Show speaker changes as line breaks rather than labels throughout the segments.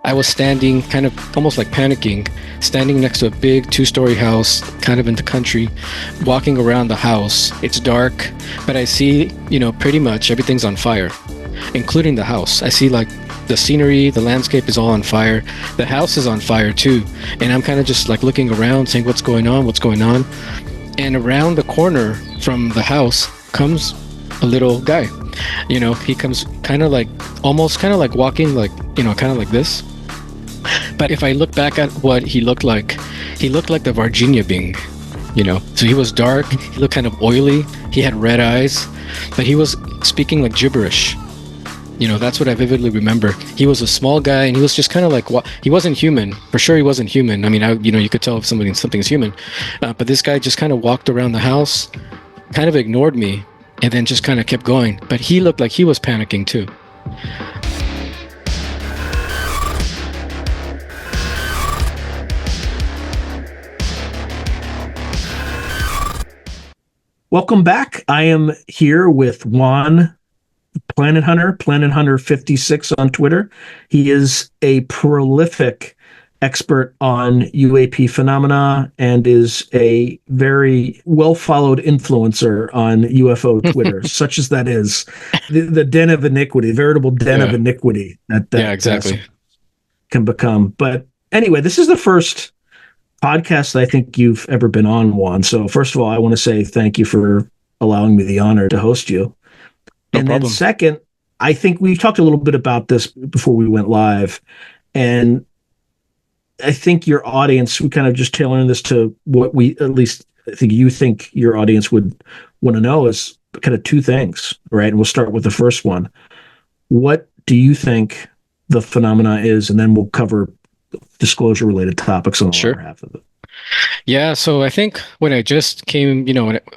I was standing kind of almost like panicking, standing next to a big 2-story house, kind of in the country, walking around the house. It's dark, but I see, pretty much everything's on fire, including the house. I see like the scenery, the landscape is all on fire. The house is on fire too. And I'm kind of just like looking around saying, what's going on? And around the corner from the house comes a little guy. He comes kind of like, almost kind of like walking like, kind of like this. But if I look back at what he looked like the Virginia being, So he was dark, he looked kind of oily, he had red eyes, but he was speaking like gibberish. That's what I vividly remember. He was a small guy, and he was just kind of like, he wasn't human. For sure, he wasn't human. I mean, you could tell if something's human. But this guy just kind of walked around the house, kind of ignored me, and then just kind of kept going. But he looked like he was panicking too.
Welcome back. I am here with Juan, Planet Hunter 56 on Twitter. He is a prolific expert on UAP phenomena and is a very well-followed influencer on UFO Twitter, such as that is. The den of iniquity, veritable den of iniquity that
exactly
can become. But anyway, this is the first podcast I think you've ever been on, Juan. So first of all, I want to say thank you for allowing me the honor to host you.
No
and
problem.
Then second, I think we've talked a little bit about this before we went live, and I think your audience, we kind of just tailoring this to what at least I think you think your audience would want to know is kind of two things, right? And we'll start with the first one. What do you think the phenomena is? And then we'll cover disclosure related topics on the latter half of it.
Yeah, so I think when I just came,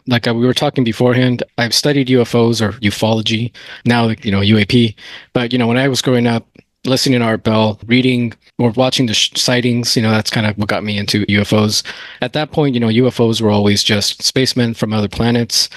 like we were talking beforehand, I've studied UFOs or ufology, now, UAP. But, when I was growing up, listening to Art Bell, reading or watching the sightings, that's kind of what got me into UFOs. At that point, UFOs were always just spacemen from other planets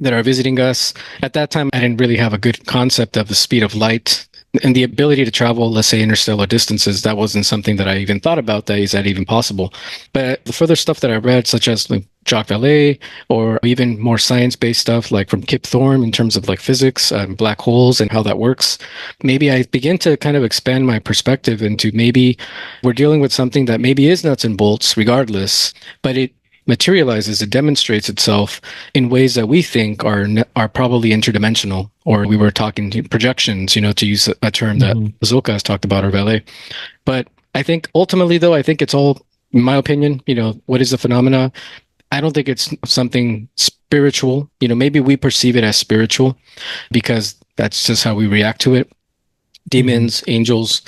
that are visiting us. At that time, I didn't really have a good concept of the speed of light and the ability to travel, let's say, interstellar distances. That wasn't something that I even thought about. Is that even possible? But the further stuff that I read, such as like Jacques Vallée, or even more science-based stuff like from Kip Thorne in terms of like physics and black holes and how that works, maybe I begin to kind of expand my perspective into maybe we're dealing with something that maybe is nuts and bolts regardless, but it materializes, it demonstrates itself in ways that we think are probably interdimensional, or we were talking to projections, to use a term that Zilka has talked about, or Vallée. But I think ultimately, though, I think it's all, in my opinion, what is the phenomena? I don't think it's something spiritual. Maybe we perceive it as spiritual because that's just how we react to it. Demons, angels.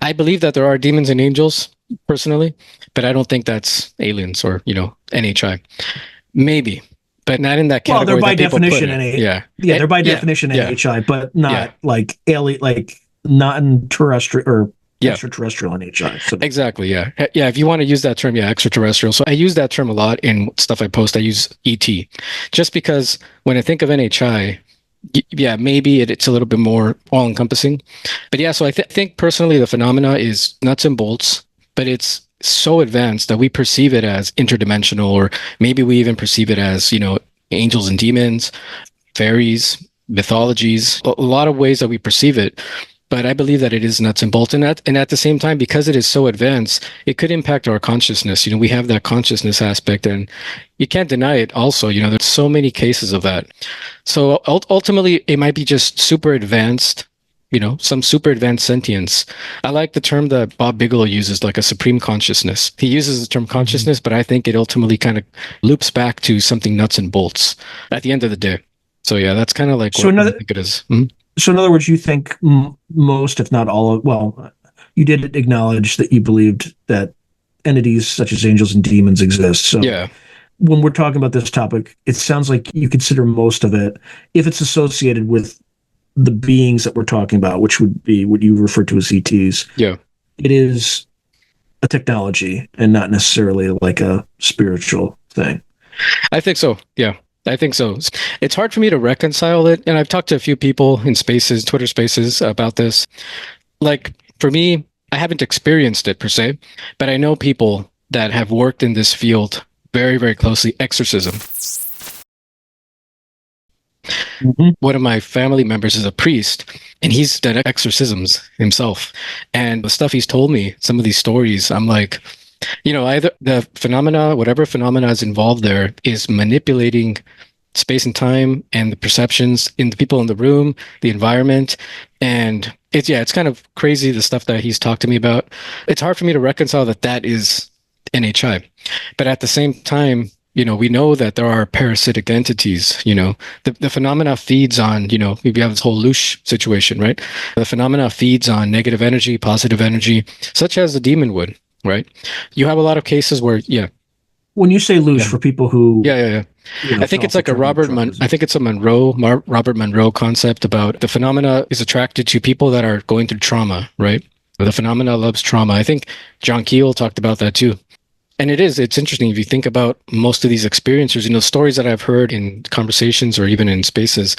I believe that there are demons and angels, personally, but I don't think that's aliens or, NHI. Maybe, but not in that category.
Well, they're by definition they're by definition NHI, but not like alien, like non-terrestrial or extraterrestrial NHI. So.
Exactly. Yeah. If you want to use that term, extraterrestrial. So I use that term a lot in stuff I post. I use ET just because when I think of NHI, maybe it's a little bit more all-encompassing. But so I think personally the phenomena is nuts and bolts, but it's so advanced that we perceive it as interdimensional, or maybe we even perceive it as, angels and demons, fairies, mythologies, a lot of ways that we perceive it. But I believe that it is nuts and bolts. And at the same time, because it is so advanced, it could impact our consciousness. We have that consciousness aspect, and you can't deny it also. There's so many cases of that. So ultimately, it might be just super advanced, some super advanced sentience. I like the term that Bob Bigelow uses, like a supreme consciousness. He uses the term consciousness, but I think it ultimately kind of loops back to something nuts and bolts at the end of the day. So that's kind of like what I think it is. Mm-hmm.
So in other words, you think most, if not all of, you did acknowledge that you believed that entities such as angels and demons exist. So when we're talking about this topic, it sounds like you consider most of it, if it's associated with the beings that we're talking about, which would be what you refer to as ETs. Yeah. It is a technology and not necessarily like a spiritual thing.
I think so. Yeah. I think so. It's hard for me to reconcile it. And I've talked to a few people in spaces, Twitter spaces, about this. Like, for me, I haven't experienced it per se, but I know people that have worked in this field very, very closely. Exorcism. Mm-hmm. One of my family members is a priest, and he's done exorcisms himself. And the stuff he's told me, some of these stories, I'm like, either the phenomena, whatever phenomena is involved there, is manipulating space and time and the perceptions in the people in the room, the environment. And it's kind of crazy, the stuff that he's talked to me about. It's hard for me to reconcile that is NHI. But at the same time, we know that there are parasitic entities, the phenomena feeds on, we have this whole loosh situation, right? The phenomena feeds on negative energy, positive energy, such as the demon would, right? You have a lot of cases where,
when you say loosh, for people who
I think it's like a I think it's a Robert Monroe concept about the phenomena is attracted to people that are going through trauma, right? The phenomena loves trauma. I think John Keel talked about that too. And it's interesting if you think about most of these experiencers, stories that I've heard in conversations or even in spaces,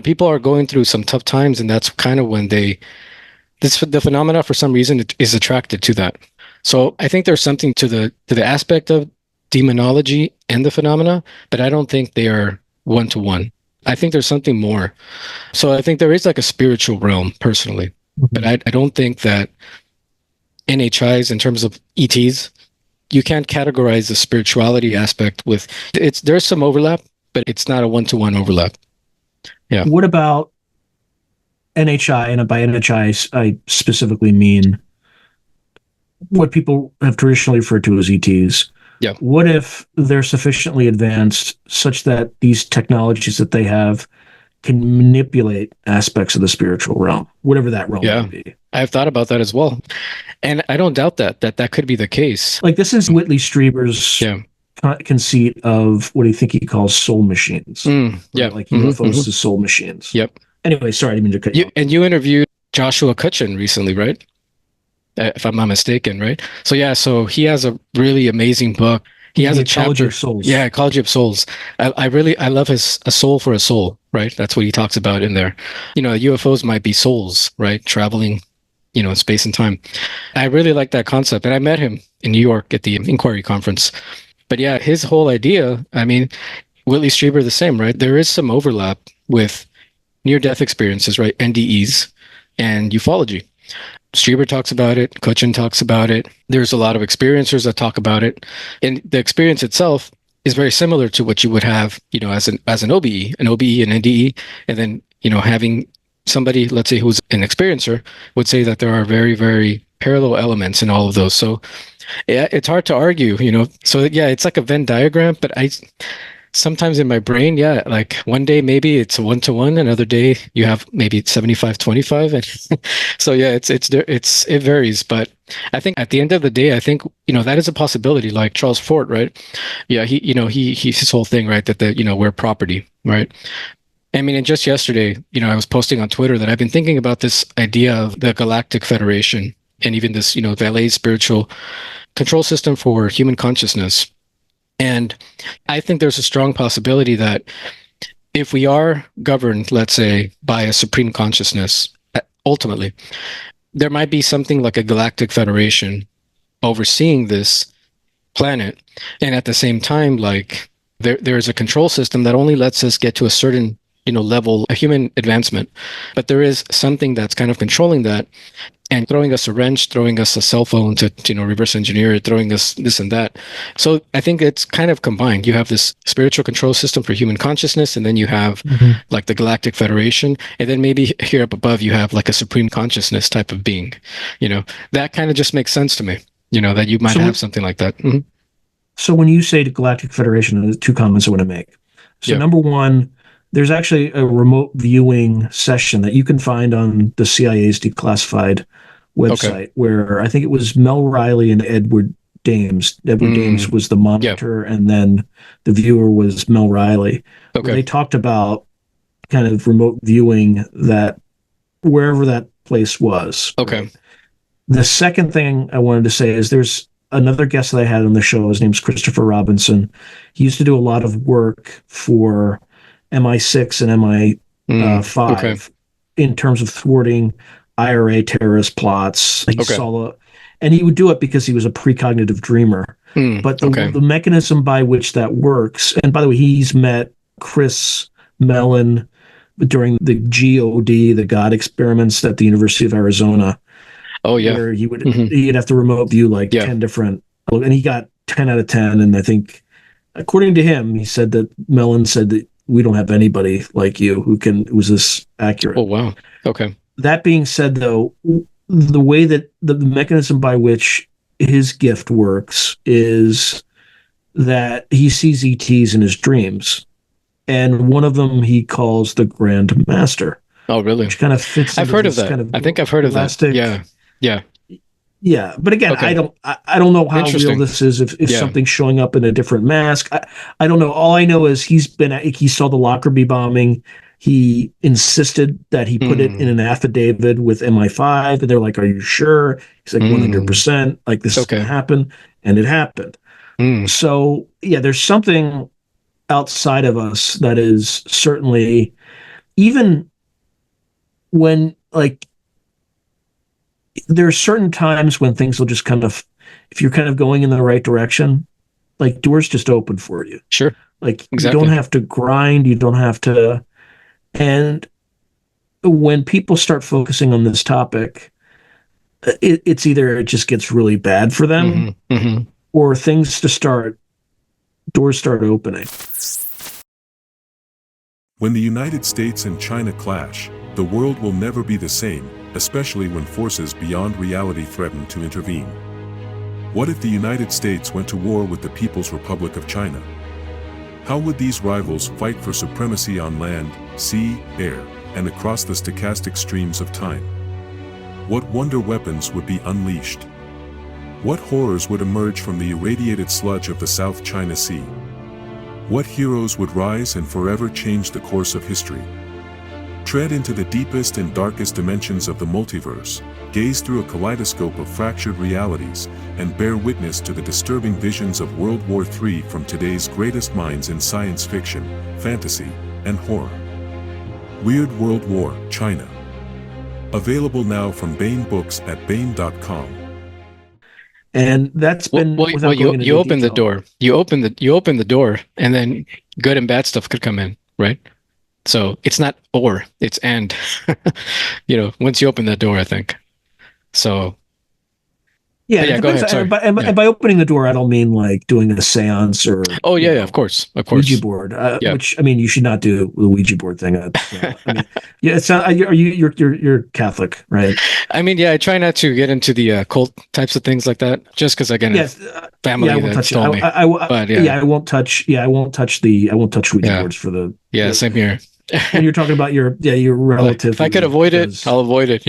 people are going through some tough times, and that's kind of when the phenomena for some reason is attracted to that. So I think there's something to the aspect of demonology and the phenomena, but I don't think they are one-to-one. I think there's something more. So I think there is like a spiritual realm personally, but I don't think that NHIs, in terms of ETs, you can't categorize the spirituality aspect with there's some overlap, but it's not a one-to-one overlap. Yeah.
What about NHI? And by NHI, I specifically mean what people have traditionally referred to as ETs.
Yeah.
What if they're sufficiently advanced such that these technologies that they have can manipulate aspects of the spiritual realm, whatever that realm may be?
I've thought about that as well. And I don't doubt that could be the case.
Like, this is Whitley Strieber's conceit of what he calls soul machines.
Like
UFOs as soul machines.
Yep.
Anyway, sorry, I didn't mean to cut you off.
And you interviewed Joshua Cutchin recently, right? If I'm not mistaken, right? So he has a really amazing book. He has a chapter.
Ecology of Souls.
Yeah, Ecology of Souls. I love his A Soul for a Soul, right? That's what he talks about in there. UFOs might be souls, right? Traveling, in space and time. I really like that concept. And I met him in New York at the Inquiry Conference. But yeah, his whole idea, Whitley Strieber the same, right? There is some overlap with near-death experiences, right? NDEs and ufology. Strieber talks about it. Cutchin talks about it. There's a lot of experiencers that talk about it. And the experience itself is very similar to what you would have, as an OBE, an NDE. And then, having somebody, let's say, who's an experiencer would say that there are very, very parallel elements in all of those. So yeah, it's hard to argue, So yeah, it's like a Venn diagram, but sometimes in my brain, like one day maybe it's a 1-to-1, another day you have maybe 75-25, and so yeah, it varies. But I think at the end of the day, I think that is a possibility. Like Charles Fort, right? Yeah, he's his whole thing, right? That we're property, right? And just yesterday, I was posting on Twitter that I've been thinking about this idea of the Galactic Federation and even this, Valet spiritual control system for human consciousness. And I think there's a strong possibility that if we are governed, let's say, by a supreme consciousness, ultimately, there might be something like a galactic federation overseeing this planet. And at the same time, like there is a control system that only lets us get to a certain level of human advancement. But there is something that's kind of controlling that and throwing us a wrench, throwing us a cell phone to reverse engineer it, throwing us this and that. So I think it's kind of combined. You have this spiritual control system for human consciousness, and then you have like the Galactic Federation, and then maybe here up above you have like a supreme consciousness type of being. That kind of just makes sense to me. That you might have something like that. Mm-hmm.
So when you say the Galactic Federation, there's two comments I want to make. So number one, there's actually a remote viewing session that you can find on the CIA's declassified website, where I think it was Mel Riley and Edward Dames. Edward Dames was the monitor, and then the viewer was Mel Riley. They talked about kind of remote viewing that wherever that place was. Right? The second thing I wanted to say is there's another guest that I had on the show. His name's Christopher Robinson. He used to do a lot of work for MI6 and MI5 in terms of thwarting IRA terrorist plots. He
Okay.
saw and he would do it because he was a precognitive dreamer. But
Okay.
the mechanism by which that works, and by the way, he's met Chris Mellon during the GOD, the God experiments at the University of Arizona,
Oh yeah.
where he'd have to remote view like
Yeah.
10 different, and he got 10 out of 10. And I think, according to him, he said that Mellon said that we don't have anybody like you who's this accurate.
Oh wow. Okay.
That being said, though, the way that the mechanism by which his gift works is that he sees ETs in his dreams, and one of them he calls the Grand Master.
Oh really?
Which kind of fits.
I've heard of that. I think I've heard of that. Yeah. Yeah.
Yeah, but again,
okay.
I don't know how real this is. If something's showing up in a different mask, I don't know. All I know is he saw the Lockerbie bombing. He insisted that he put it in an affidavit with MI5, and they're like, "Are you sure?" He's like, "100%. Like this is going to happen," and it happened. So yeah, there's something outside of us that is certainly, even when like, there are certain times when things will just kind of, if you're kind of going in the right direction, like doors just open for you.
Sure.
Like
exactly.
You don't have to grind. You don't have to. And when people start focusing on this topic, it's either it just gets really bad for them, or doors start opening.
When the United States and China clash, the world will never be the same, especially when forces beyond reality threaten to intervene. What if the United States went to war with the People's Republic of China? How would these rivals fight for supremacy on land, sea, air, and across the stochastic streams of time? What wonder weapons would be unleashed? What horrors would emerge from the irradiated sludge of the South China Sea? What heroes would rise and forever change the course of history? Tread into the deepest and darkest dimensions of the multiverse, gaze through a kaleidoscope of fractured realities, and bear witness to the disturbing visions of World War III from today's greatest minds in science fiction, fantasy, and horror. Weird World War, China. Available now from Baen Books at Baen.com.
And that's been
you open the door. You open the door, and then good and bad stuff could come in, right? So it's not or, it's and. Once you open that door, I think. So
yeah,
go ahead. Sorry.
And by opening the door, I don't mean like doing a seance or
of course,
Ouija board. Which, I mean, you should not do the Ouija board thing. It's not. You're Catholic, right?
I mean, I try not to get into the cult types of things like that, just because again, family that told me.
I won't touch. I won't touch Ouija boards for the.
Yeah, same here.
When you're talking about your relative.
If I could avoid it, I'll avoid it.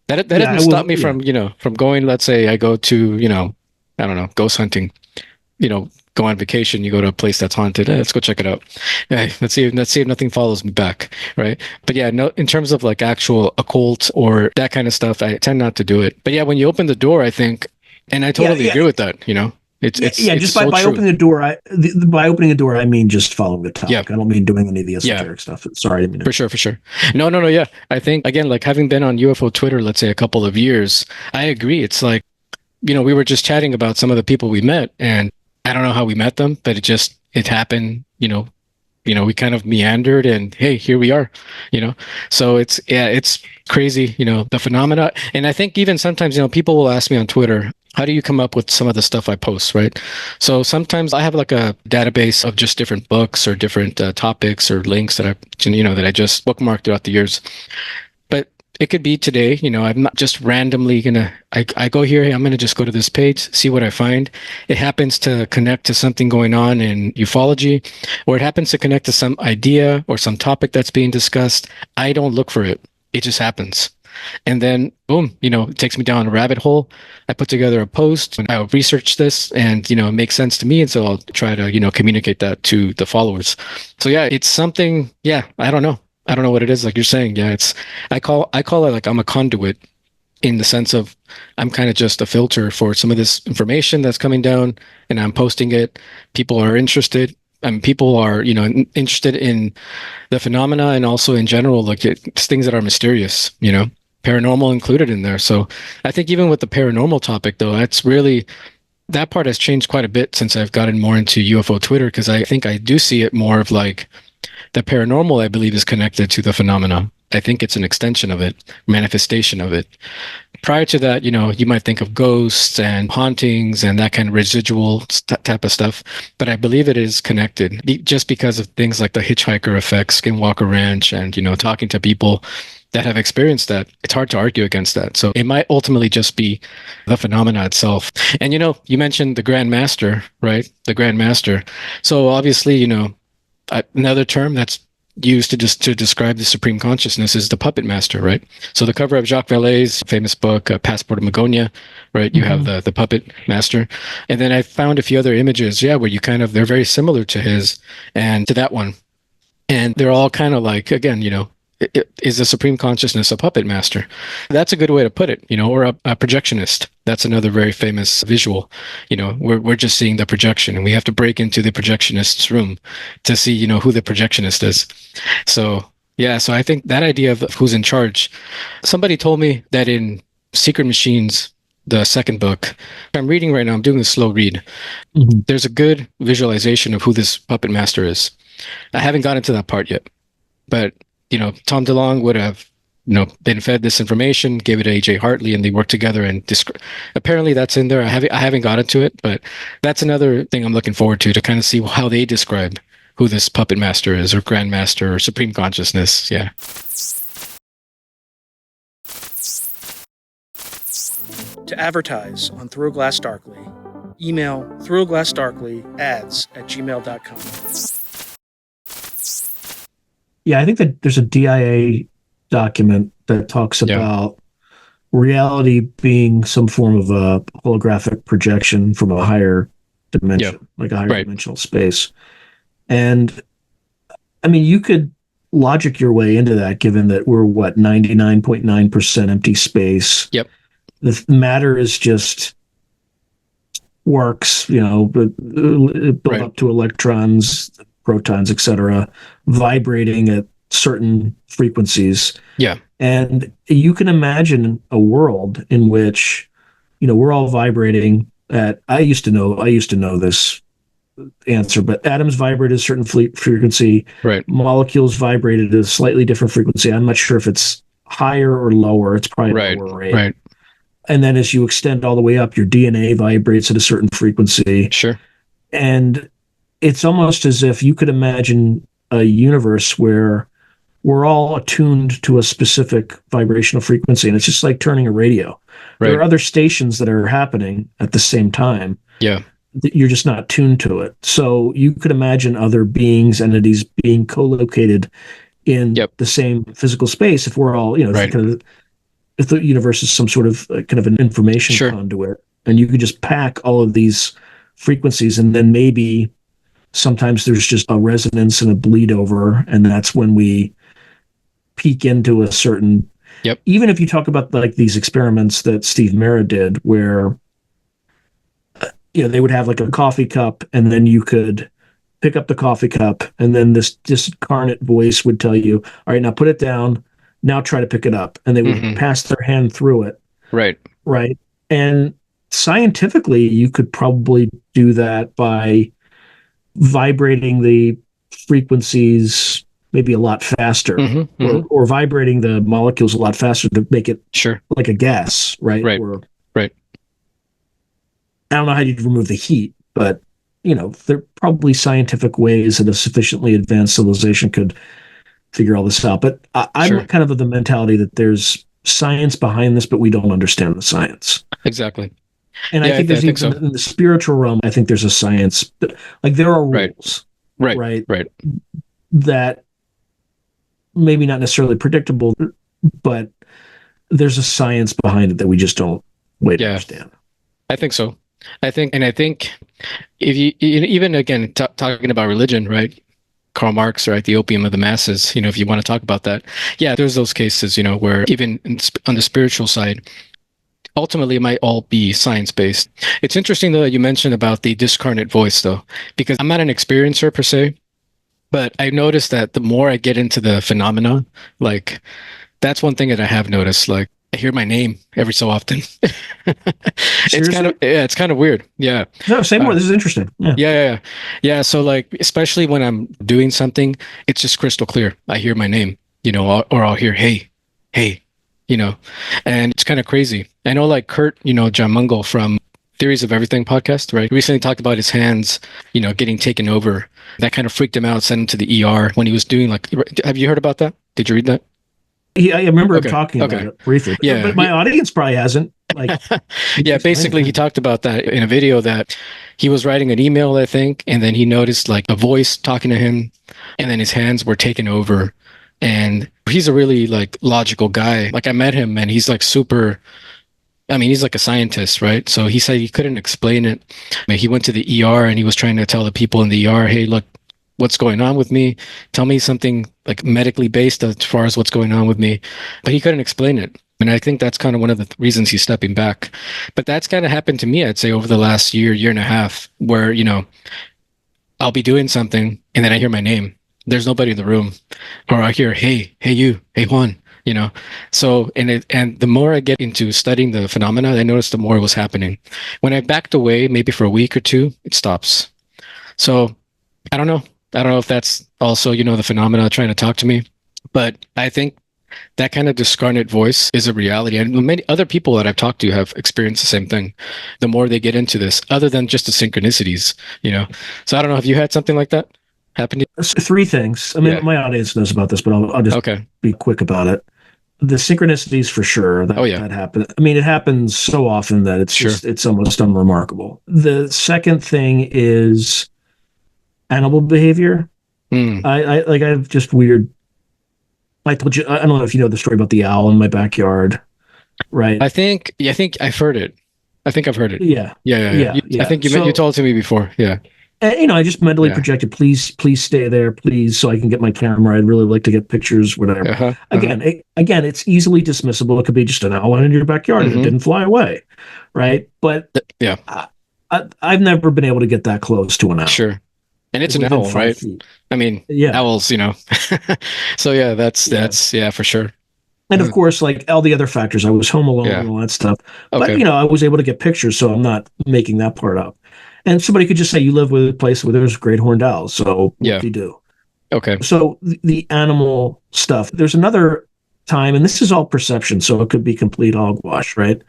That doesn't stop me from going. Let's say I go to I don't know, ghost hunting. Go on vacation. You go to a place that's haunted. Let's go check it out. Let's see if nothing follows me back, right? But no, in terms of like actual occult or that kind of stuff, I tend not to do it. But when you open the door, I think, and I totally agree with that. It's
just
by
opening the door. By opening the door, I mean just following the topic. I don't mean doing any of the esoteric stuff. Sorry,
for sure. No. Yeah, I think again, like having been on UFO Twitter, let's say a couple of years, I agree. It's like, we were just chatting about some of the people we met, and I don't know how we met them, but it happened. We kind of meandered, and hey, here we are. So it's crazy. The phenomena, and I think even sometimes people will ask me on Twitter, how do you come up with some of the stuff I post, right? So sometimes I have like a database of just different books or different topics or links that I just bookmarked throughout the years. But it could be today, I'm not just randomly I go here, I'm going to just go to this page, see what I find. It happens to connect to something going on in ufology, or it happens to connect to some idea or some topic that's being discussed. I don't look for it. It just happens. And then, boom, it takes me down a rabbit hole. I put together a post, and I'll research this, and, it makes sense to me. And so I'll try to, communicate that to the followers. So, it's something, I don't know. I don't know what it is, like you're saying. I call it like I'm a conduit, in the sense of I'm kind of just a filter for some of this information that's coming down, and I'm posting it. People are interested. People are, interested in the phenomena, and also in general, like it's things that are mysterious, paranormal included in there. So I think even with the paranormal topic, though, that part has changed quite a bit since I've gotten more into UFO Twitter, because I think I do see it more of like the paranormal, I believe, is connected to the phenomena. I think it's an extension of it, manifestation of it. Prior to that, you might think of ghosts and hauntings and that kind of residual type of stuff. But I believe it is connected just because of things like the hitchhiker effect, Skinwalker Ranch, and, talking to people that have experienced that. It's hard to argue against that. So it might ultimately just be the phenomena itself. And, you mentioned the Grand Master, right? The Grand Master. So obviously, another term that's used to describe the supreme consciousness is the puppet master, right? So the cover of Jacques Vallée's famous book, Passport of Magonia, right? You have the puppet master. And then I found a few other images, where they're very similar to his and to that one. And they're all kind of like, again, is the supreme consciousness a puppet master? That's a good way to put it, or a projectionist. That's another very famous visual. We're just seeing the projection, and we have to break into the projectionist's room to see, who the projectionist is. So, so I think that idea of who's in charge, somebody told me that in Secret Machines, the second book, I'm reading right now, I'm doing a slow read. There's a good visualization of who this puppet master is. I haven't gotten to that part yet, but Tom DeLonge would have, been fed this information, gave it to AJ Hartley, and they worked together. And apparently that's in there. I haven't gotten to it, but that's another thing I'm looking forward to kind of see how they describe who this puppet master is, or Grand Master, or Supreme Consciousness. Yeah.
To advertise on Through a Glass Darkly, email throughaglassdarkly@gmail.com.
Yeah, I think that there's a DIA document that talks about reality being some form of a holographic projection from a higher dimension, like a higher dimensional space. And I mean, you could logic your way into that, given that we're 99.9% empty space.
Yep.
The matter is just works, built up to electrons, protons, etc., vibrating at certain frequencies.
Yeah.
And you can imagine a world in which, we're all vibrating at, I used to know this answer, but atoms vibrate at a certain frequency.
Right.
Molecules vibrate at a slightly different frequency. I'm not sure if it's higher or lower. It's probably lower rate.
Right.
And then as you extend all the way up, your DNA vibrates at a certain frequency.
Sure.
And it's almost as if you could imagine a universe where we're all attuned to a specific vibrational frequency, and it's just like turning a radio. Right. There are other stations that are happening at the same time.
Yeah.
You're just not tuned to it. So you could imagine other beings, entities being co-located in the same physical space if we're all, if the universe is some sort of kind of an information conduit, and you could just pack all of these frequencies, and then maybe sometimes there's just a resonance and a bleed over, and that's when we peek into a certain.
Yep.
Even if you talk about like these experiments that Steve Mera did, where they would have like a coffee cup, and then you could pick up the coffee cup, and then this discarnate voice would tell you, "All right, now put it down. Now try to pick it up," and they would pass their hand through it.
Right.
Right. And scientifically, you could probably do that by vibrating the frequencies maybe a lot faster, or vibrating the molecules a lot faster to make it like a gas, right?
Right. Right.
I don't know how you'd remove the heat, but there are probably scientific ways that a sufficiently advanced civilization could figure all this out. But I'm kind of the mentality that there's science behind this, but we don't understand the science.
Exactly.
And I think there's in the spiritual realm, I think there's a science, like there are rules, right? That maybe not necessarily predictable, but there's a science behind it that we just don't understand.
I think so. I think if you even again talking about religion, right? Karl Marx, right? The opium of the masses. If you want to talk about that, there's those cases, where even on the spiritual side, ultimately it might all be science-based. It's interesting though that you mentioned about the discarnate voice though, because I'm not an experiencer per se, but I noticed that the more I get into the phenomena, like that's one thing that I have noticed, like I hear my name every so often.
Seriously?
It's kind of weird. Yeah.
No, say more. This is interesting. Yeah.
Yeah. So like, especially when I'm doing something, it's just crystal clear. I hear my name, or I'll hear, hey, and it's kind of crazy. I know like Kurt, John Mungle from Theories of Everything podcast, right? Recently talked about his hands, getting taken over. That kind of freaked him out, sent him to the ER when he was doing like, have you heard about that? Did you read that?
I remember him talking about it briefly.
Yeah.
But my audience probably hasn't. Like,
yeah, basically he talked about that in a video that he was writing an email, I think, and then he noticed like a voice talking to him, and then his hands were taken over. And he's a really like logical guy. Like I met him and he's like super, I mean, he's like a scientist, right? So he said he couldn't explain it. I mean, he went to the ER and he was trying to tell the people in the ER, hey, look, what's going on with me? Tell me something like medically based as far as what's going on with me. But he couldn't explain it. And I think that's kind of one of the reasons he's stepping back. But that's kind of happened to me, I'd say, over the last year and a half, where, I'll be doing something and then I hear my name. There's nobody in the room. Or I hear, hey, you, hey, Juan, So, and the more I get into studying the phenomena, I noticed the more it was happening. When I backed away, maybe for a week or two, it stops. So I don't know. I don't know if that's also, the phenomena trying to talk to me, but I think that kind of discarnate voice is a reality. And many other people that I've talked to have experienced the same thing. The more they get into this, other than just the synchronicities, So I don't know. Have you had something like that happen to you?
Three things. I mean, my audience knows about this, but I'll just be quick about it. The synchronicities for sure. That happened. I mean, it happens so often that it's it's almost unremarkable. The second thing is animal behavior. I have just weird. I told you. I don't know if you know the story about the owl in my backyard, right?
I think I've heard it. I think I've heard it.
Yeah.
I think you told it to me before. Yeah.
And, I just mentally projected, please stay there, please, so I can get my camera. I'd really like to get pictures, whatever. Again, it's easily dismissible. It could be just an owl in your backyard and it didn't fly away, right? But I've never been able to get that close to an owl.
Sure. And it's an owl, right? Feet. I mean, owls, So yeah, that's for sure.
And of course, like all the other factors, I was home alone and all that stuff. But I was able to get pictures, so I'm not making that part up. And somebody could just say, you live with a place where there's great horned owls, so what do you do?
Okay.
So the animal stuff. There's another time, and this is all perception, so it could be complete hogwash, right?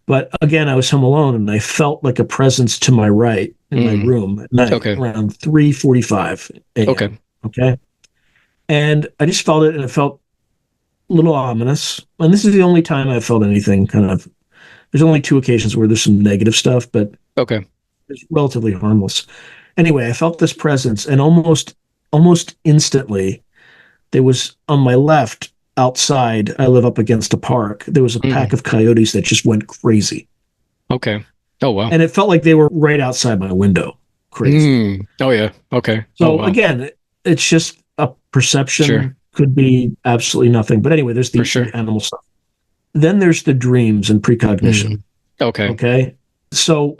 But again, I was home alone, and I felt like a presence to my right in my room at night around 3:45 a.m. Okay. And I just felt it, and it felt a little ominous. And this is the only time I've felt anything kind of. There's only two occasions where there's some negative stuff, but it's relatively harmless. Anyway, I felt this presence, and almost instantly, there was on my left outside. I live up against a park. There was a pack of coyotes that just went crazy.
Okay. Oh wow.
And it felt like they were right outside my window. Crazy.
Oh yeah. Okay.
So again, it's just a perception.
Sure.
Could be absolutely nothing. But anyway, there's the animal stuff. Then there's the dreams and precognition. Okay. So,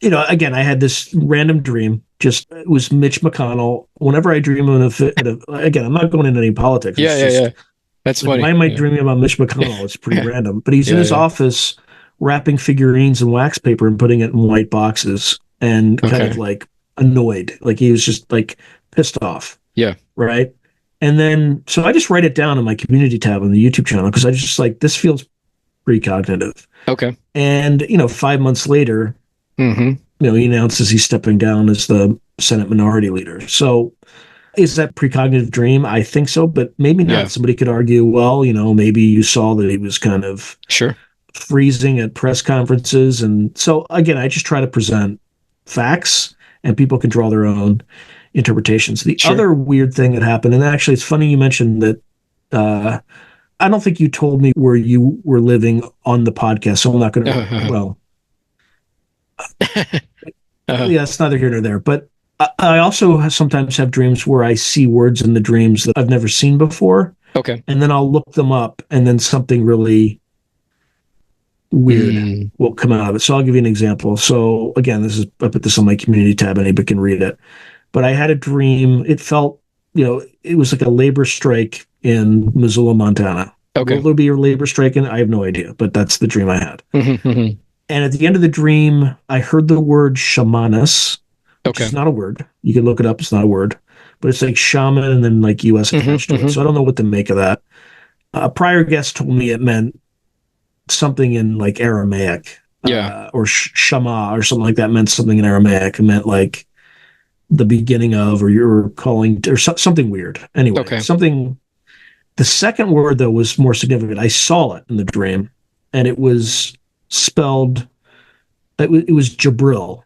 again, I had this random dream. Just it was Mitch McConnell. Whenever I dream of again, I'm not going into any politics.
Yeah. That's funny.
Why am I dreaming about Mitch McConnell? It's pretty random. But he's in his office wrapping figurines in wax paper and putting it in white boxes and kind of like annoyed. Like he was just like pissed off.
Yeah.
Right. And then, so I just write it down in my community tab on the YouTube channel because I just like, this feels precognitive.
Okay.
And, 5 months later, he announces he's stepping down as the Senate Minority Leader. So is that precognitive dream? I think so, but maybe not. Yeah. Somebody could argue, well, maybe you saw that he was kind of freezing at press conferences. And so, again, I just try to present facts and people can draw their own interpretations. The other weird thing that happened, and actually it's funny you mentioned that, I don't think you told me where you were living on the podcast, so I'm not going to, yeah, it's neither here nor there. But I also sometimes have dreams where I see words in the dreams that I've never seen before.
Okay.
And then I'll look them up, and then something really weird will come out of it. So I'll give you an example. So again, I put this on my community tab, anybody can read it. But I had a dream. It felt, it was like a labor strike in Missoula, Montana.
Okay.
Will there be a labor strike? I have no idea, but that's the dream I had.
Mm-hmm.
And at the end of the dream, I heard the word shamanus, which is not a word. You can look it up. It's not a word, but it's like shaman and then like US attached to it. So I don't know what to make of that. A prior guest told me it meant something in like Aramaic, or shama or something like that meant something in Aramaic. It meant like the beginning of, or you're calling, or something weird. Anyway, something. The second word though was more significant. I saw it in the dream, and it was spelled. It was Jabril,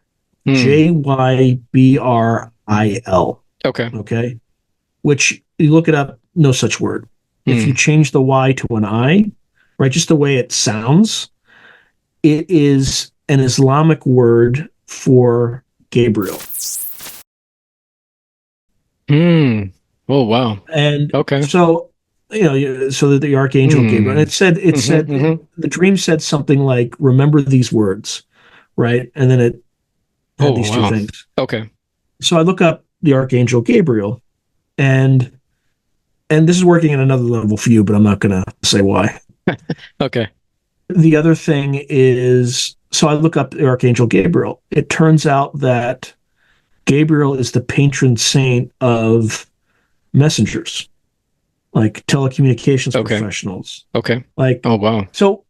Jybril. Okay. Which you look it up, no such word. If you change the Y to an I, right, just the way it sounds, it is an Islamic word for Gabriel.
Oh, wow.
And so, so that the archangel Gabriel, and it said, the dream said something like, remember these words, right? And then it had these two things.
Okay.
So I look up the archangel Gabriel, and this is working at another level for you, but I'm not going to say why.
Okay.
The other thing is, so I look up the archangel Gabriel. It turns out that Gabriel is the patron saint of messengers, like telecommunications professionals.
Okay.
Like,
oh, wow.
So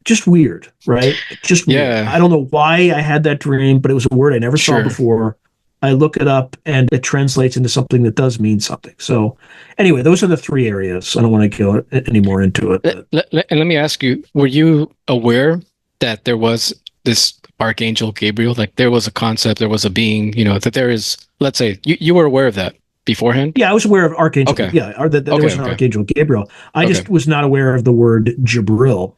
just weird, right? Just weird.
Yeah.
I don't know why I had that dream, but it was a word I never saw before. I look it up and it translates into something that does mean something. So anyway, those are the three areas. I don't want to go any more into it.
And let me ask you, were you aware that there was this archangel Gabriel? Like there was a concept, there was a being, that there is, let's say, you were aware of that beforehand?
Yeah, I was aware of archangel. Okay. Yeah, that there was an archangel Gabriel. I just was not aware of the word Jabril.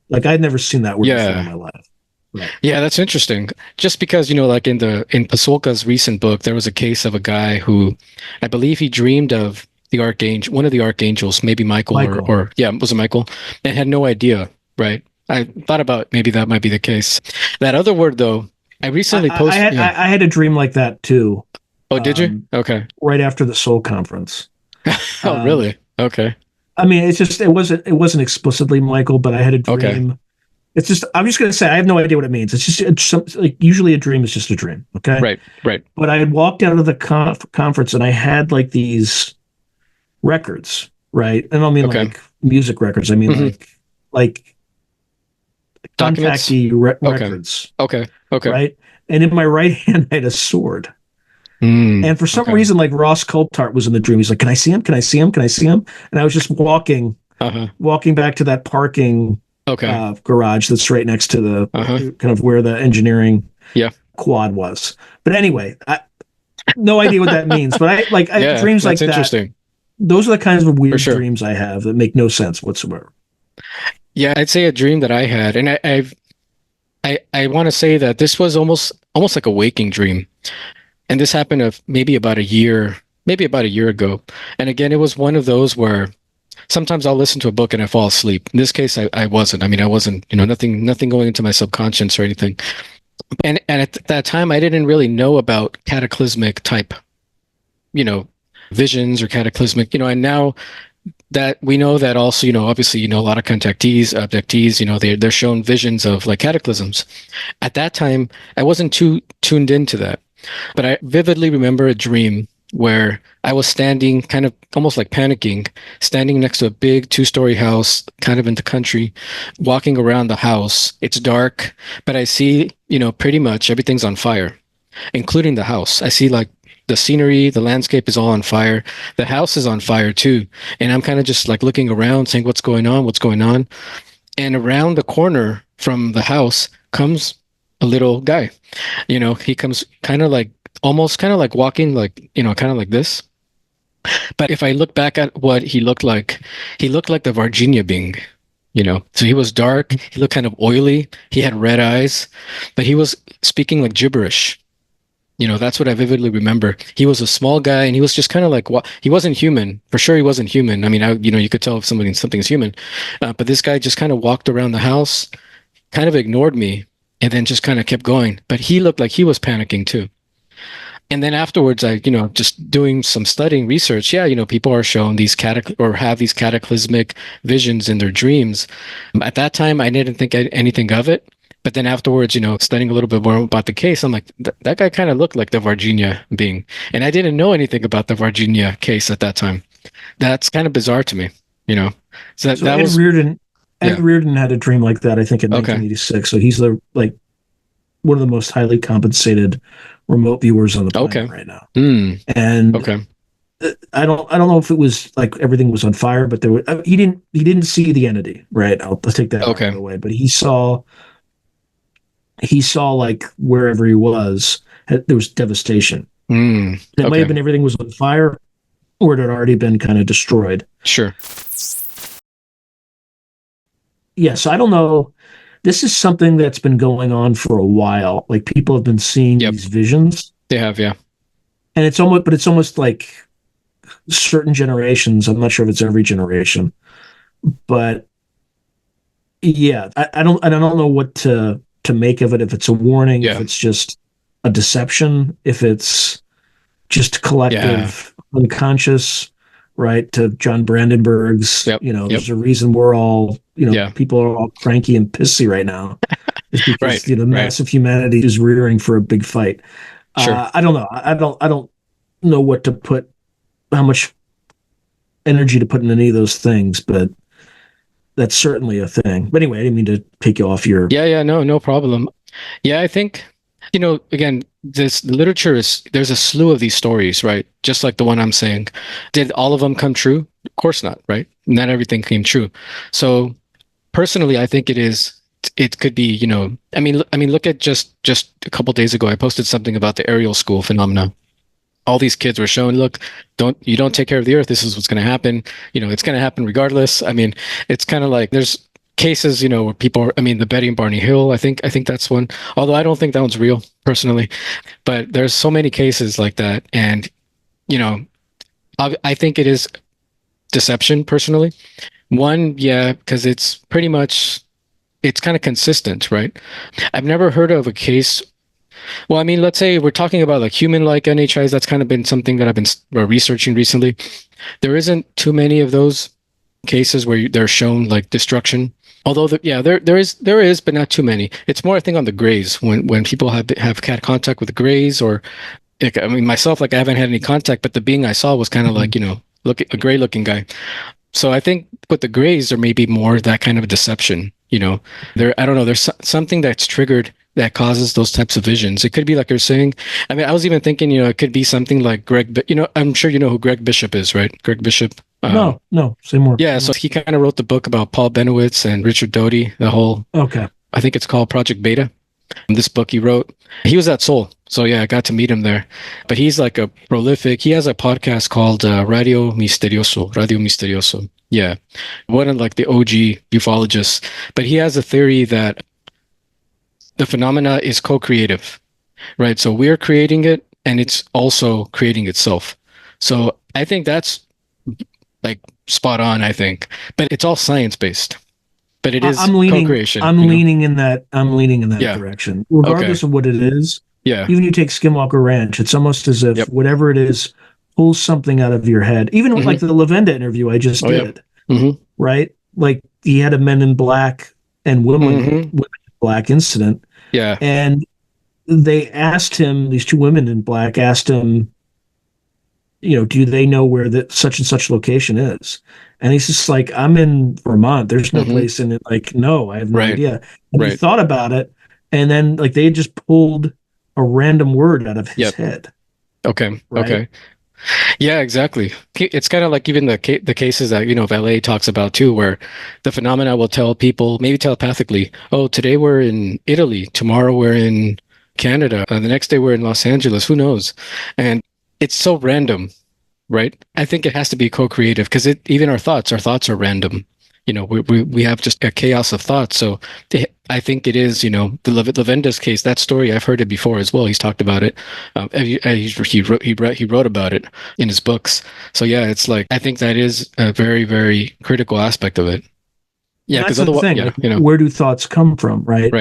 Like I'd never seen that word before in my life. Right.
Yeah, that's interesting. Just because, like in Pasolka's recent book, there was a case of a guy who, I believe he dreamed of the archangel, one of the archangels, maybe Michael. Or was it Michael? And had no idea, right? I thought about maybe that might be the case. That other word, though, I recently posted.
I had a dream like that too.
Oh, did you? Okay.
Right after the Soul Conference.
Oh, really? Okay.
I mean, it's just it wasn't explicitly Michael, but I had a dream. Okay. It's just, I'm just going to say, I have no idea what it means. It's like usually a dream is just a dream. Okay.
Right.
But I had walked out of the conference and I had like these records, right? And I don't mean like music records. I mean like contactee records.
Okay.
Right. And in my right hand, I had a sword. And for some reason, like Ross Coulthart was in the dream. He's like, "Can I see him? Can I see him? Can I see him?" And I was just walking back to that parking garage that's right next to the kind of where the engineering quad was. But anyway, no idea what that means. But I dreams like that.
Interesting.
Those are the kinds of weird dreams I have that make no sense whatsoever.
Yeah, I'd say a dream that I had, and I want to say that this was almost like a waking dream. And this happened maybe about a year ago. And again, it was one of those where sometimes I'll listen to a book and I fall asleep. In this case, I wasn't. I mean, I wasn't, nothing going into my subconscious or anything. And at that time, I didn't really know about cataclysmic type, visions or cataclysmic, and now that we know that also, obviously, a lot of contactees, abductees, they're shown visions of like cataclysms. At that time, I wasn't too tuned into that. But I vividly remember a dream where I was standing kind of almost like panicking, standing next to a big 2-story house, kind of in the country, walking around the house. It's dark, but I see, pretty much everything's on fire, including the house. I see like the scenery, the landscape is all on fire. The house is on fire too. And I'm kind of just like looking around saying, what's going on? And around the corner from the house comes a little guy. He comes kind of like walking like, kind of like this. But if I look back at what he looked like the Virginia being, so he was dark. He looked kind of oily. He had red eyes, but he was speaking like gibberish. That's what I vividly remember. He was a small guy and he was just kind of like, he wasn't human. For sure he wasn't human. I mean, you could tell if something's human. But this guy just kind of walked around the house, kind of ignored me, and then just kind of kept going. But he looked like he was panicking too. And then afterwards, I, just doing some studying research, people are shown these or have these cataclysmic visions in their dreams. At that time, I didn't think anything of it. But then afterwards, studying a little bit more about the case, I'm like, that guy kind of looked like the Varginha being. And I didn't know anything about the Varginha case at that time. That's kind of bizarre to me, So that
Ed
was
Reardon. Ed
yeah.
Reardon had a dream like that, I think, in
Okay.
1986. So he's one of the most highly compensated remote viewers on the planet right now. And
Okay.
I don't know if it was like everything was on fire, but he didn't see the entity, right? I'll take that out of the way. But he saw like wherever he was, there was devastation. It might have been everything was on fire, or it had already been kind of destroyed.
Sure.
Yes, I don't know. This is something that's been going on for a while. Like people have been seeing these visions.
They have, yeah.
And it's almost like certain generations. I'm not sure if it's every generation, but yeah, I don't know what to make of it. If it's a warning, if it's just a deception, if it's just collective unconscious, right? To John Brandenburg's, there's a reason we're all, people are all cranky and pissy right now. It's because the massive humanity is rearing for a big fight.
Sure.
I don't know. I don't know what to put, how much energy to put in any of those things, but that's certainly a thing. But anyway, I didn't mean to take you off your.
Yeah, no problem. Yeah, I think, again, this literature there's a slew of these stories, right? Just like the one I'm saying. Did all of them come true? Of course not, right? Not everything came true. So personally, I think it could be, I mean, look at just a couple days ago, I posted something about the Ariel school phenomena. All these kids were shown, look, you don't take care of the earth, this is what's going to happen. It's going to happen regardless. I mean, it's kind of like there's cases, where people are, the Betty and Barney Hill, I think that's one. Although I don't think that one's real personally, but there's so many cases like that. And, I think it is deception personally. One, because it's pretty much, it's kind of consistent, right? I've never heard of a case. Well, let's say we're talking about like human-like NHIs. That's kind of been something that I've been researching recently. There isn't too many of those cases where they're shown like destruction. Although, there is, but not too many. It's more, I think, on the grays when people have had contact with the grays, or myself, like I haven't had any contact, but the being I saw was kind of like, a gray-looking guy. So I think with the grays, there may be more that kind of a deception. I don't know. There's something that's triggered that causes those types of visions. It could be like you're saying. I was even thinking, it could be something like Greg. I'm sure you know who Greg Bishop is, right? Greg Bishop.
No, say more.
Yeah, so he kind of wrote the book about Paul Benowitz and Richard Doty. The whole.
Okay.
I think it's called Project Beta. This book he wrote. He was at Seoul, so yeah, I got to meet him there. But he's like a prolific. He has a podcast called Radio Misterioso. Yeah, one of like the OG ufologists. But he has a theory that the phenomena is co-creative, right? So we're creating it, and it's also creating itself. So I think that's like spot on. I think, but it's all science-based. But it is co-creation.
I'm leaning in that direction, regardless of what it is.
Yeah.
Even you take Skinwalker Ranch, it's almost as if whatever it is pulls something out of your head. Even with like the Lavenda interview I just did, right? Like he had a Men in Black and women in Black incident.
Yeah.
And they asked him, these two women in black asked him, do they know where that such and such location is? And he's just like, I'm in Vermont. There's no place in it. Like, no, I have no idea. And he thought about it, and then like they just pulled a random word out of his head.
Okay.
Right?
Okay. Yeah, exactly. It's kind of like even the cases that, LA talks about too, where the phenomena will tell people, maybe telepathically, oh, today we're in Italy, tomorrow we're in Canada, the next day we're in Los Angeles, who knows? And it's so random, right? I think it has to be co-creative because even our thoughts are random. We have just a chaos of thoughts. So I think it is, the Lavenda's case, that story, I've heard it before as well. He's talked about it. He wrote about it in his books. So yeah, it's like, I think that is a very, very critical aspect of it. Yeah,
because otherwise, where do thoughts come from, right?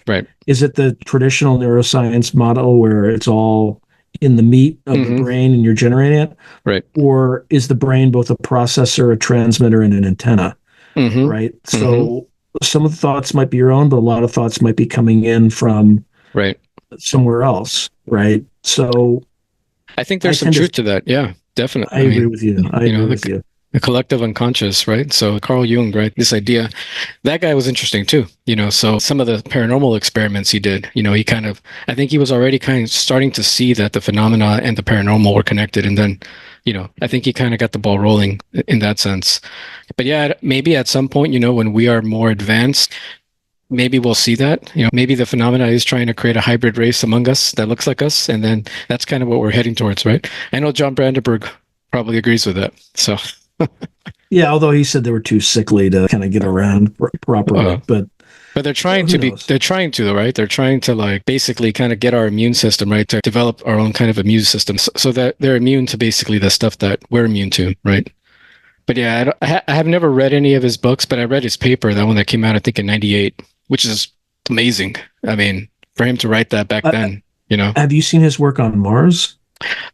Right.
Is it the traditional neuroscience model where it's all in the meat of the brain and you're generating it?
Right.
Or is the brain both a processor, a transmitter, and an antenna? Right. So some of the thoughts might be your own, but a lot of thoughts might be coming in from somewhere else. Right. So
I think there's some truth to that. Yeah, definitely.
I agree with you. I agree with you.
The collective unconscious, right? So Carl Jung, right? This idea, that guy was interesting too, so some of the paranormal experiments he did, he kind of, I think he was already kind of starting to see that the phenomena and the paranormal were connected. And then, I think he kind of got the ball rolling in that sense. But yeah, maybe at some point, when we are more advanced, maybe we'll see that, maybe the phenomena is trying to create a hybrid race among us that looks like us. And then that's kind of what we're heading towards, right? I know John Brandenburg probably agrees with that. So.
Yeah, although he said they were too sickly to kind of get around properly, but
they're trying to right? They're trying to like basically kind of get our immune system, right? To develop our own kind of immune system so that they're immune to basically the stuff that we're immune to, right? But yeah, I have never read any of his books, but I read his paper, that one that came out, I think in 98, which is amazing. I mean, for him to write that back then,
Have you seen his work on Mars?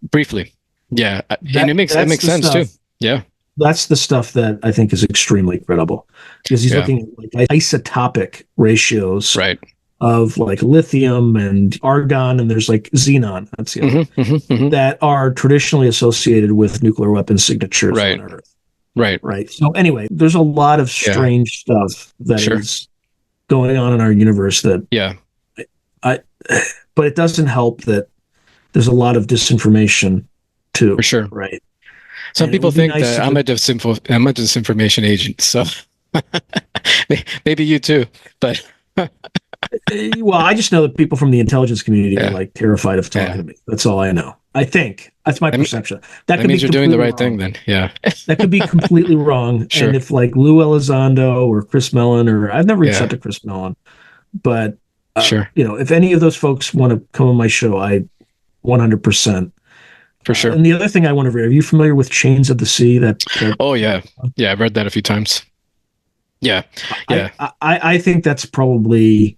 Briefly. Yeah. And it makes sense too. Yeah.
That's the stuff that I think is extremely credible, because he's looking at like isotopic ratios of like lithium and argon, and there's like xenon, that's the other, that are traditionally associated with nuclear weapon signatures on Earth. Right. So anyway, there's a lot of strange stuff that is going on in our universe that but it doesn't help that there's a lot of disinformation too. For
sure.
Right.
Some people think that I'm a disinformation agent, so maybe you too. But
well, I just know that people from the intelligence community are like terrified of talking to me. That's all I know. I think that's my perception.
That means you're doing the right thing, then. Yeah,
that could be completely wrong. Sure. And if like Lou Elizondo or Chris Mellon, or I've never reached out to Chris Mellon, but if any of those folks want to come on my show, I 100%.
For sure.
And the other thing I want to read, are you familiar with Chains of the Sea? That
oh yeah, I've read that a few times. Yeah.
I think that's probably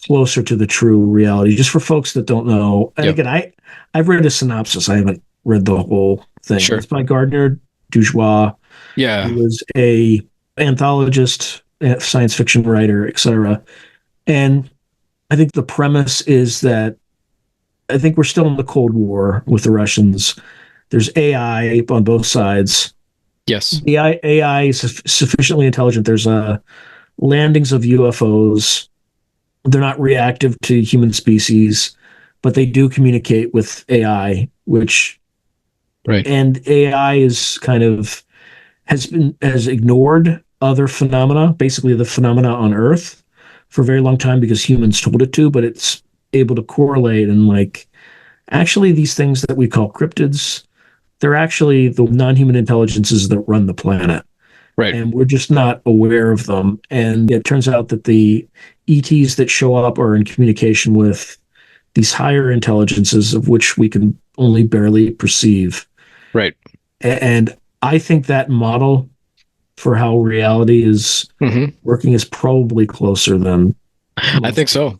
closer to the true reality, just for folks that don't know. And again, I've read a synopsis. I haven't read the whole thing. Sure. It's by Gardner Dujois.
Yeah,
he was a anthologist, science fiction writer, etc. And I think the premise is that I think we're still in the Cold War with the Russians. There's AI on both sides.
Yes.
The AI is sufficiently intelligent. There's landings of UFOs. They're not reactive to human species, but they do communicate with AI, which and AI is kind of has ignored other phenomena, basically the phenomena on Earth, for a very long time because humans told it to, but it's able to correlate and like, actually these things that we call cryptids, they're actually the non-human intelligences that run the planet.
Right.
And we're just not aware of them. And it turns out that the ETs that show up are in communication with these higher intelligences of which we can only barely perceive.
Right.
And I think that model for how reality is working is probably closer than
I think so.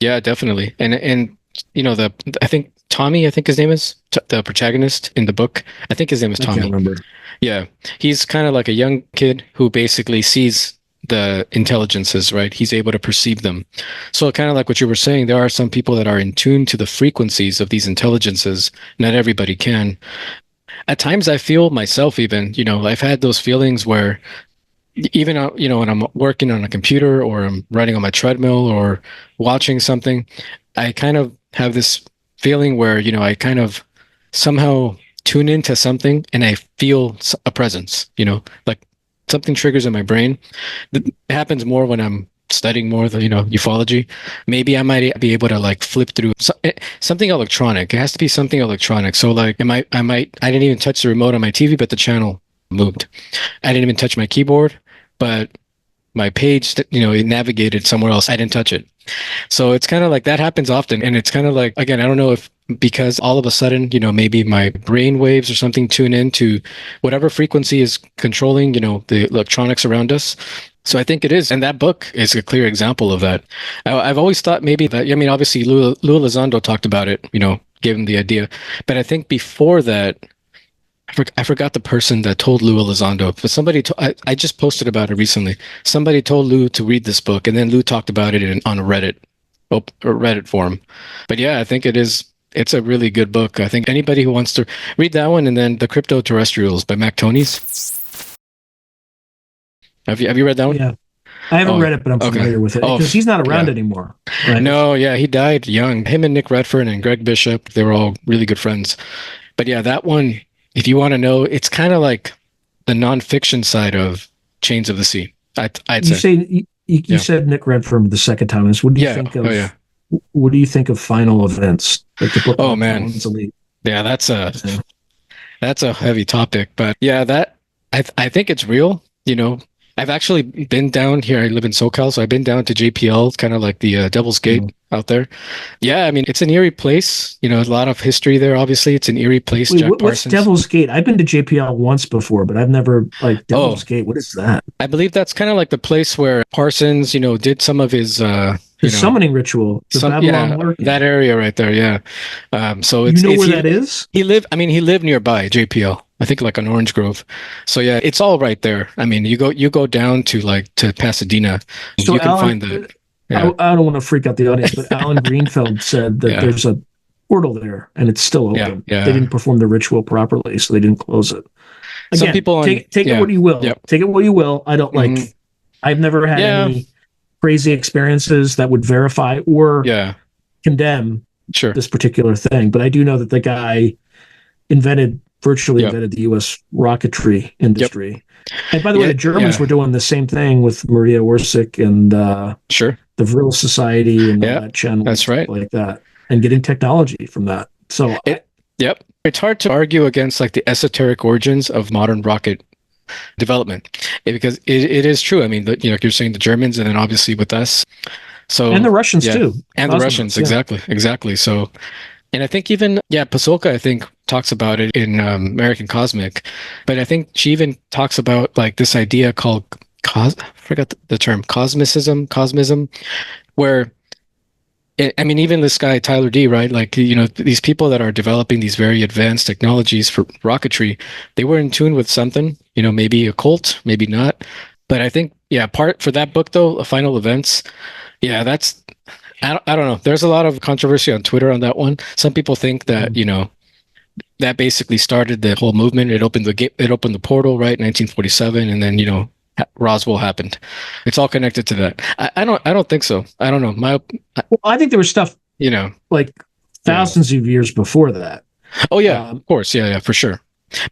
Yeah, definitely. And I think Tommy, I think his name is the protagonist in the book. I think his name is Tommy.
I can't remember.
Yeah. He's kind of like a young kid who basically sees the intelligences, right? He's able to perceive them. So kind of like what you were saying, there are some people that are in tune to the frequencies of these intelligences. Not everybody can. At times I feel myself even, I've had those feelings where even, when I'm working on a computer or I'm riding on my treadmill or watching something, I kind of have this feeling where, I kind of somehow tune into something and I feel a presence, like something triggers in my brain. It happens more when I'm studying more the, ufology. Maybe I might be able to like flip through something electronic. It has to be something electronic. So like I didn't even touch the remote on my TV, but the channel moved. I didn't even touch my keyboard, but my page, it navigated somewhere else. I didn't touch it. So it's kind of like that happens often. And it's kind of like, again, I don't know if because all of a sudden, maybe my brain waves or something tune into whatever frequency is controlling, the electronics around us. So I think it is. And that book is a clear example of that. I've always thought maybe that, obviously Lou Elizondo talked about it, gave him the idea. But I think before that, I forgot the person that told Lou Elizondo, but somebody I just posted about it recently. Somebody told Lou to read this book, and then Lou talked about it on a Reddit forum. But yeah, I think it's a really good book. I think anybody who wants to read that one, and then The Crypto Terrestrials by Mac Tonys. Have you read that one?
Yeah. I haven't read it, but I'm familiar with it because he's not around anymore. Right?
No, yeah, he died young. Him and Nick Redfern and Greg Bishop, they were all really good friends. But yeah, that one, if you want to know, it's kind of like the nonfiction side of Chains of the Sea. I'd say.
You said Nick Redfirm the second time. What do you think of? What do you think of Final Events? Like the book.
Oh man, yeah, that's a heavy topic, but yeah, that I think it's real. You know, I've actually been down here. I live in SoCal, so I've been down to JPL, kind of like the Devil's Gate out there. Yeah, I mean, it's an eerie place. You know, a lot of history there. Obviously, it's an eerie place.
What's Devil's Gate? I've been to JPL once before, but I've never Devil's Gate. What is that?
I believe that's kind of like the place where Parsons, did some of his
summoning ritual.
That area right there. Yeah. So it's
where that is?
He lived nearby JPL. I think like on Orange Grove. So yeah, it's all right there. I mean, you go down to Pasadena.
So
you can find the.
Yeah. I don't want to freak out the audience, but Alan Greenfeld said that there's a portal there and it's still open. Yeah. They didn't perform the ritual properly, so they didn't close it. Again,
some people
take it what you will. Yep. Take it what you will. I don't I've never had any crazy experiences that would verify or condemn this particular thing. But I do know that the guy virtually invented the U.S. rocketry industry. Yep. And by the way, the Germans were doing the same thing with Maria Orsic and the Vril Society and all that channel.
That's right.
Like that. And getting technology from that. So
it's hard to argue against like the esoteric origins of modern rocket development because it is true. I mean, you're saying the Germans and then obviously with us. So
and the Russians too.
And the Russians, exactly. So, and I think even Pasulka, I think, talks about it in American Cosmic, but I think she even talks about like this idea called I forgot the term cosmism, where I mean, even this guy Tyler D, right? Like these people that are developing these very advanced technologies for rocketry, they were in tune with something. Maybe a cult, maybe not. But I think part for that book though, Final Events. Yeah, that's. I don't know. There's a lot of controversy on Twitter on that one. Some people think that that basically started the whole movement. It opened the portal, right, 1947, and then Roswell happened. It's all connected to that. I don't think so. I don't know.
I think there was stuff like thousands of years before that.
Oh yeah, of course, yeah, for sure.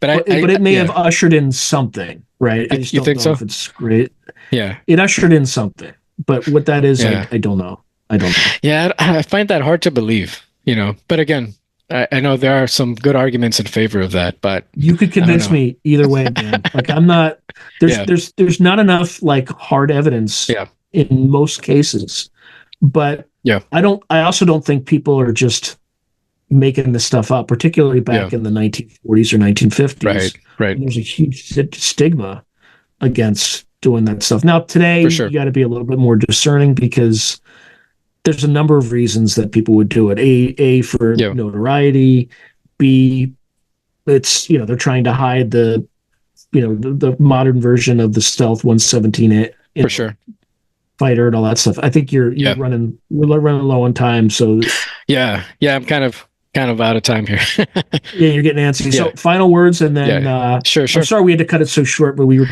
But
it may have ushered in something, right? I just don't know if it's great.
Yeah,
it ushered in something, but what that is, I don't know.
Yeah, I find that hard to believe. But again. I know there are some good arguments in favor of that, but
you could convince me either way, man. Like I'm not there's not enough like hard evidence in most cases. But I also don't think people are just making this stuff up, particularly back in the 1940s or 1950s.
Right.
There's a huge stigma against doing that stuff. Now today you got to be a little bit more discerning because there's a number of reasons that people would do it. A for notoriety. B, it's they're trying to hide the modern version of the stealth 117
for sure
fighter and all that stuff. I think we're running low on time, so
I'm kind of out of time here.
You're getting antsy. So final words, and then
sure.
I'm sorry we had to cut it so short, but we were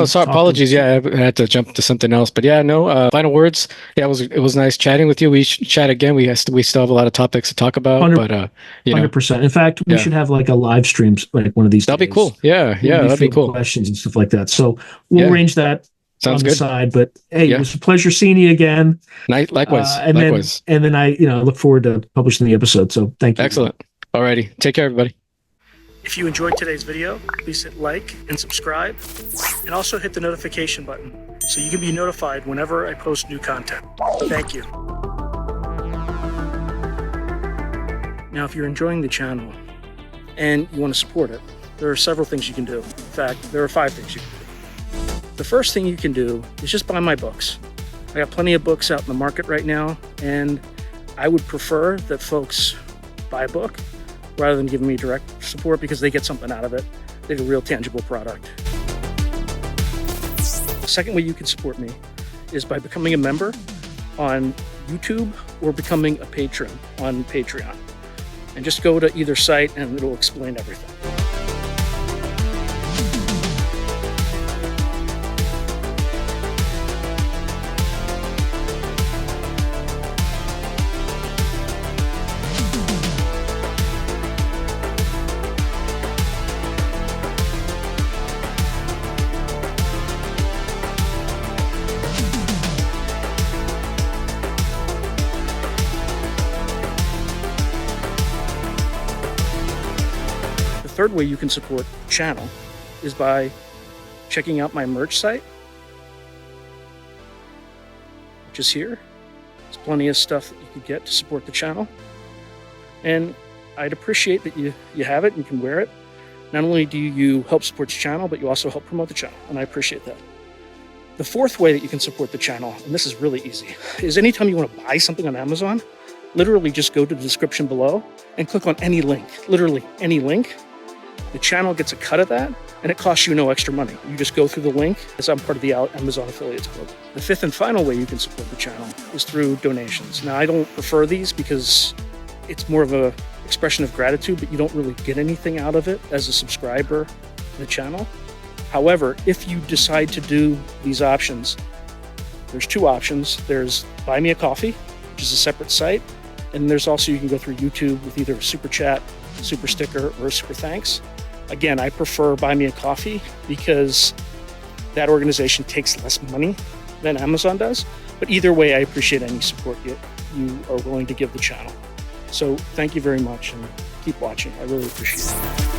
sorry, apologies. I had to jump to something else, but final words. It was nice chatting with you. We should chat again. We still have a lot of topics to talk about,
100%. In fact, we should have like a live stream, like one of these.
That'd be cool. That'd be cool.
Questions and stuff like that. So we'll arrange that.
Sounds
on the
good.
Side, but hey, it was a pleasure seeing you again.
Likewise.
Then I look forward to publishing the episode. So thank you.
Excellent. Alrighty. Take care, everybody.
If you enjoyed today's video, please hit like and subscribe, and also hit the notification button so you can be notified whenever I post new content. Thank you. Now, if you're enjoying the channel and you want to support it, there are several things you can do. In fact, there are 5 things you can do. The first thing you can do is just buy my books. I got plenty of books out in the market right now, and I would prefer that folks buy a book rather than giving me direct support, because they get something out of it. They have a real tangible product. The second way you can support me is by becoming a member on YouTube or becoming a patron on Patreon. And just go to either site and it'll explain everything. The third way you can support the channel is by checking out my merch site, which is here. There's plenty of stuff that you could get to support the channel. And I'd appreciate that you have it and you can wear it. Not only do you help support the channel, but you also help promote the channel, and I appreciate that. The fourth way that you can support the channel, and this is really easy, is anytime you want to buy something on Amazon, literally just go to the description below and click on any link, literally any link. The channel gets a cut of that, and it costs you no extra money. You just go through the link, as I'm part of the Amazon Affiliates Club. The fifth and final way you can support the channel is through donations. Now, I don't prefer these because it's more of an expression of gratitude, but you don't really get anything out of it as a subscriber to the channel. However, if you decide to do these options, there's two options. There's Buy Me a Coffee, which is a separate site, and there's also, you can go through YouTube with either a super chat, super sticker, or a super thanks. Again, I prefer Buy Me a Coffee because that organization takes less money than Amazon does. But either way, I appreciate any support you are willing to give the channel. So thank you very much, and keep watching. I really appreciate it.